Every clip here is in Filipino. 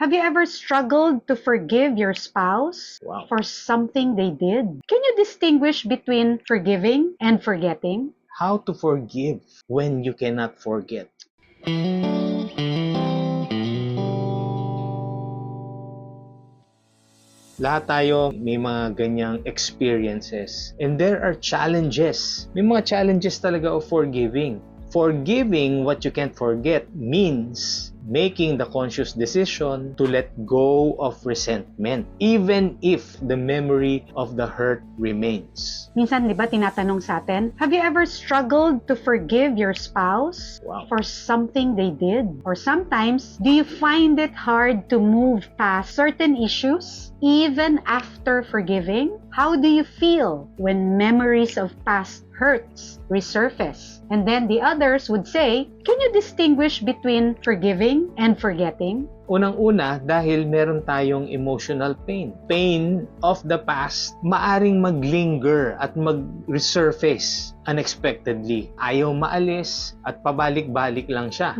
Have you ever struggled to forgive your spouse Wow. for something they did? Can you distinguish between forgiving and forgetting? How to forgive when you cannot forget? Lahat tayo may mga ganyang experiences. And there are challenges. May mga challenges talaga of forgiving. Forgiving what you can't forget means making the conscious decision to let go of resentment, even if the memory of the hurt remains. Minsan, di ba, tinatanong sa atin, have you ever struggled to forgive your spouse Wow. for something they did? Or sometimes, do you find it hard to move past certain issues even after forgiving? How do you feel when memories of past hurts resurface? And then the others would say, can you distinguish between forgiving and forgetting? Unang-una, dahil meron tayong emotional pain. Pain of the past, maaring maglinger at mag-resurface unexpectedly. Ayaw maalis at pabalik-balik lang siya.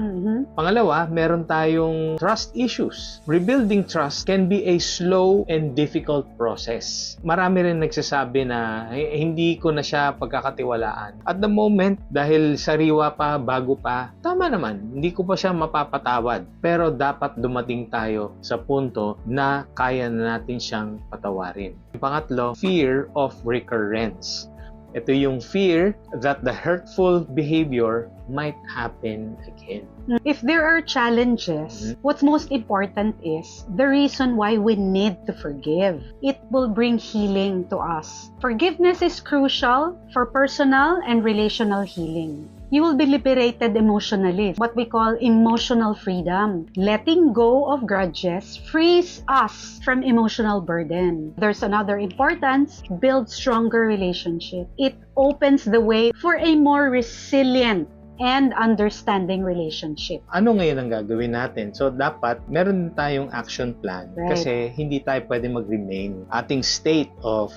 Pangalawa, meron tayong trust issues. Rebuilding trust can be a slow and difficult process. Marami rin nagsasabi na hindi ko na siya pagkakatiwalaan. At the moment, dahil sariwa pa, bago pa, tama naman, hindi ko pa siya mapapatawad. Pero dapat dumating tayo sa punto na kaya na natin siyang patawarin. Pangatlo, fear of recurrence. Ito yung fear that the hurtful behavior might happen again. If there are challenges, what's most important is the reason why we need to forgive. It will bring healing to us. Forgiveness is crucial for personal and relational healing. You will be liberated emotionally, what we call emotional freedom. Letting go of grudges frees us from emotional burden. There's another importance, build stronger relationship. It opens the way for a more resilient and understanding relationship. Ano ngayon ang gagawin natin? So, dapat meron tayong action plan. Right. Kasi hindi tayo pwede mag-remain. Ating state of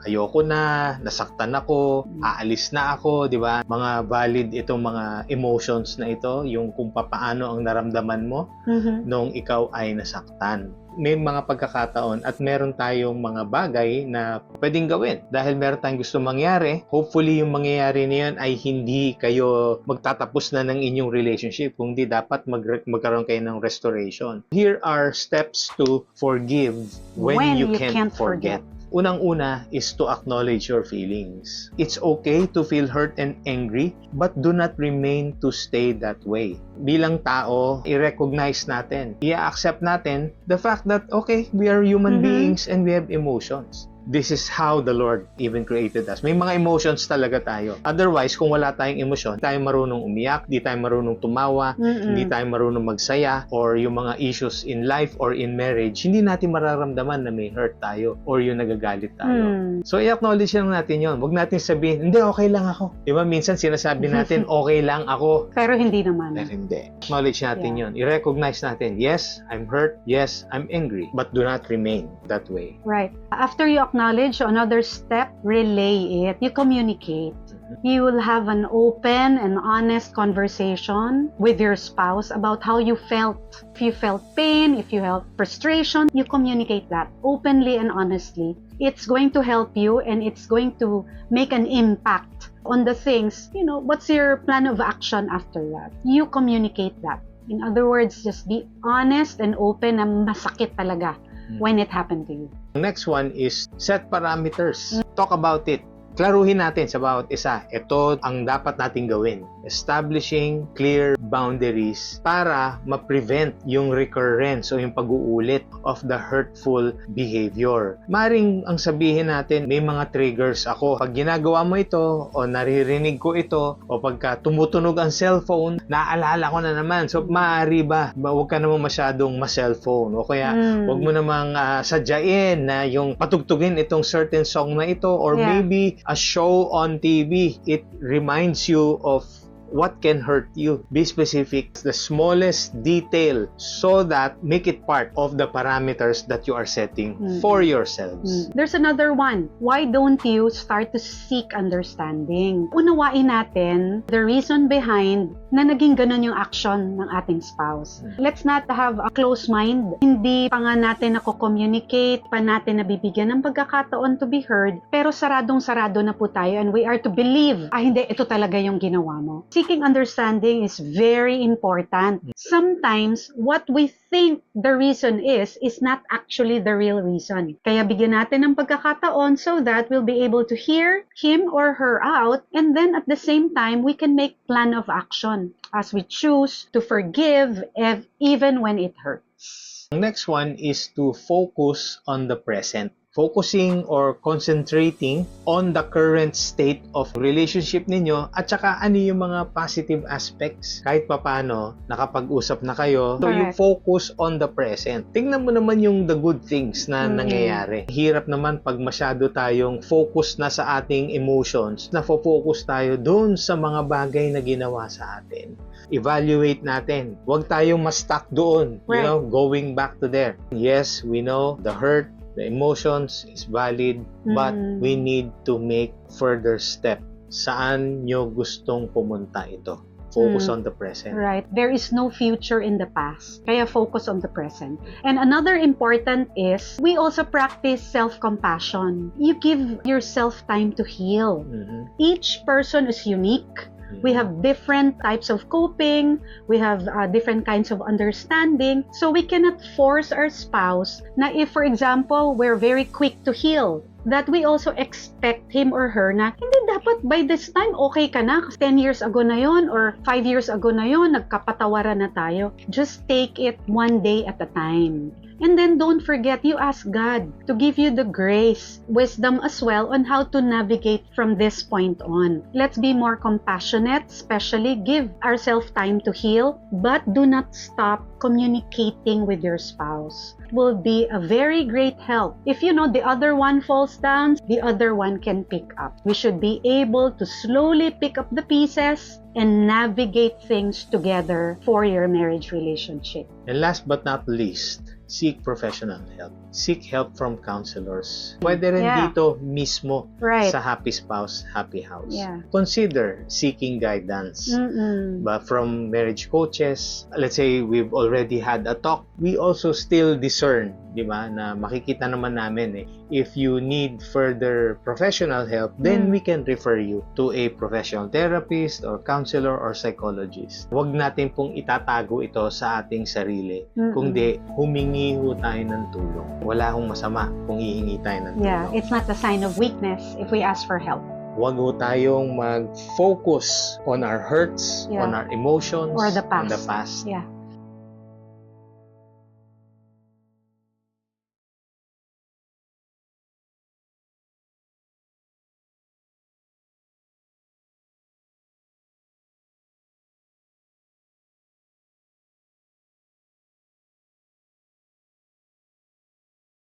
ayoko na, nasaktan ako, aalis na ako, di ba? Mga valid itong mga emotions na ito, yung kung paano ang naramdaman mo nung ikaw ay nasaktan. May mga pagkakataon at meron tayong mga bagay na pwedeng gawin dahil meron tayong gusto mangyari. Hopefully, yung mangyayari na yun ay hindi kayo magtatapos na ng inyong relationship, kundi dapat magkaroon kayo ng restoration. Here are steps to forgive when you can't forget. Unang-una is to acknowledge your feelings. It's okay to feel hurt and angry, but do not remain to stay that way. Bilang tao, i-recognize natin, i-accept natin the fact that, okay, we are human beings and we have emotions. This is how the Lord even created us. May mga emotions talaga tayo. Otherwise, kung wala tayong emosyon, di tayo marunong umiyak, di tayo marunong tumawa, hindi tayo marunong magsaya, or yung mga issues in life or in marriage, hindi natin mararamdaman na may hurt tayo or yung nagagalit tayo. So, i-acknowledge lang natin yun. Huwag natin sabihin, hindi, okay lang ako. Di ba? Minsan sinasabi natin, okay lang ako. Pero hindi naman. Pero hindi. Acknowledge natin yun. I-recognize natin, yes, I'm hurt. Yes, I'm angry. But do not remain that way. Right. After you acknowledge, another step, relay it. You communicate. You will have an open and honest conversation with your spouse about how you felt. If you felt pain, if you felt frustration, you communicate that openly and honestly. It's going to help you and it's going to make an impact on the things, what's your plan of action after that? You communicate that. In other words, just be honest and open na masakit talaga when it happened to you. Next one is set parameters. Talk about it. Klaruhin natin sa bawat isa. Ito ang dapat nating gawin. Establishing clear boundaries para ma-prevent yung recurrence o yung pag-uulit of the hurtful behavior. Maring ang sabihin natin, may mga triggers ako. Pag ginagawa mo ito o naririnig ko ito o pagka tumutunog ang cellphone, naaalala ko na naman. So, maaari ba? Huwag ka naman masyadong ma-cellphone. O kaya, huwag mo namang sadyain na yung patugtugin itong certain song na ito or maybe a show on TV. It reminds you of what can hurt you. Be specific, the smallest detail, so that make it part of the parameters that you are setting for yourselves. There's another one. Why don't you start to seek understanding? Unawain natin the reason behind na naging ganun yung action ng ating spouse. Let's not have a close mind. Hindi pa nga natin nako-communicate, pa natin nabibigyan ng pagkakataon to be heard, pero saradong-sarado na po tayo and we are to believe, hindi, ito talaga yung ginawa mo. Seeking understanding is very important. Sometimes, what we think the reason is not actually the real reason. Kaya bigyan natin ng pagkakataon so that we'll be able to hear him or her out, and then at the same time, we can make plan of action as we choose to forgive even when it hurts. The next one is to focus on the present. Focusing or concentrating on the current state of relationship ninyo at saka ano yung mga positive aspects. Kahit papano, nakapag-usap na kayo, so you focus on the present. Tingnan mo naman yung the good things na nangyayari. Hirap naman pag masyado tayong focus na sa ating emotions, na focus tayo doon sa mga bagay na ginawa sa atin. Evaluate natin. Huwag tayong ma-stuck doon, you know, going back to there. Yes, we know the hurt, the emotions is valid, but we need to make further step. Saan nyo gustong pumunta ito? Focus on the present. Right. There is no future in the past. Kaya focus on the present. And another important is, we also practice self-compassion. You give yourself time to heal. Each person is unique. We have different types of coping. We have different kinds of understanding. So we cannot force our spouse na if, for example, we're very quick to heal, that we also expect him or her na hindi dapat by this time okay ka na. 10 years ago na yon or 5 years ago na yon, nagkapatawaran na tayo. Just take it one day at a time. And then don't forget, you ask God to give you the grace, wisdom as well on how to navigate from this point on. Let's be more compassionate, especially give ourselves time to heal, but do not stop communicating with your spouse. It will be a very great help. If you know the other one falls down, the other one can pick up. We should be able to slowly pick up the pieces and navigate things together for your marriage relationship. And last but not least, seek professional help. Seek help from counselors. Pwede rin dito mismo sa Happy Spouse, Happy House. Consider seeking guidance. But from marriage coaches, let's say we've already had a talk, we also still discern, di ba, na makikita naman namin if you need further professional help, then we can refer you to a professional therapist or counselor or psychologist. Huwag natin pong itatago ito sa ating sarili, kundi humingi ho tayo ng tulong. Wala akong masama kung hihingi tayo ng tulong. Yeah, it's not a sign of weakness if we ask for help. Huwag ho tayong mag-focus on our hurts, on our emotions, or the past. on the past. Yeah.